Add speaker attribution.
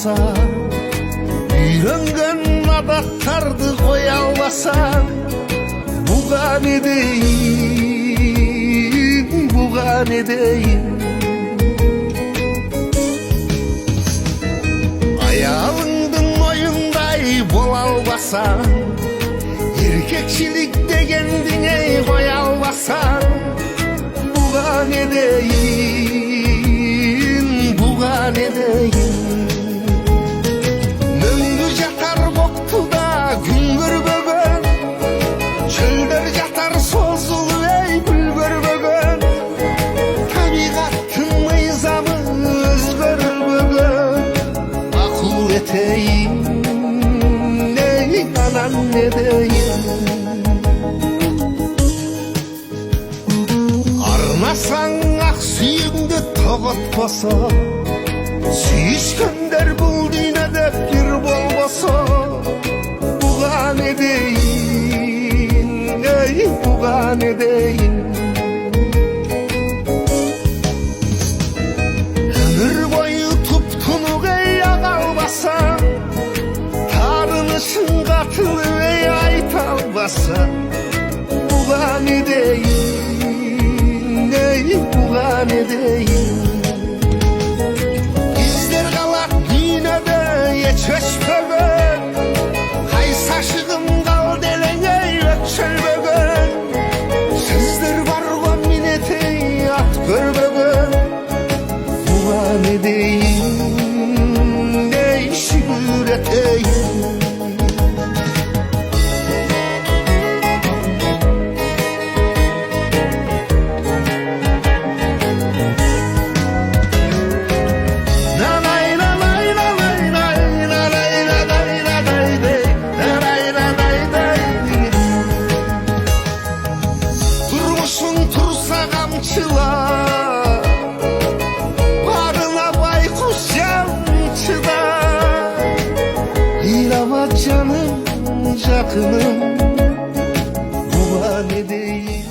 Speaker 1: almasan, үйренген адаттарды қоя алмасаң, бұған не дейін, бұған не дейін. Аялыңдың ойындай бола албасаң, еркекшілік дегендіңе қоя албасаң, бұған не дейін, бұған не дейін. Мөңгү жатар боқту да күн көрбөгөн, чөлдөр жатар созулуп ей гүл көрбөгөн, табигаттын мыйзамы өзгөрбөгөн. Акыл этейин, эй анан не дейин. Арнасаң ак сүйүңдү тоготпосо, сүйүшкөндөр бул дүйнөдө бир болбосо, буга не дейин, эй буга не дейин. Өмүр бою туптунук эй ага албасаң, таарынышың катылып эй айта албасаң, буга не дейин, эй буга не дейин. Издер калат дүйнөдө эч өчпөгөн, кайсашыгым калды элең эй өкчөлбөгөн. Сөздөр бар го минетей ат көрбөгөн, буга не дейин, эй шүгүрөтейин. Barına baykuş yamçıda, İlama canım, yakınım, buğa ne değil.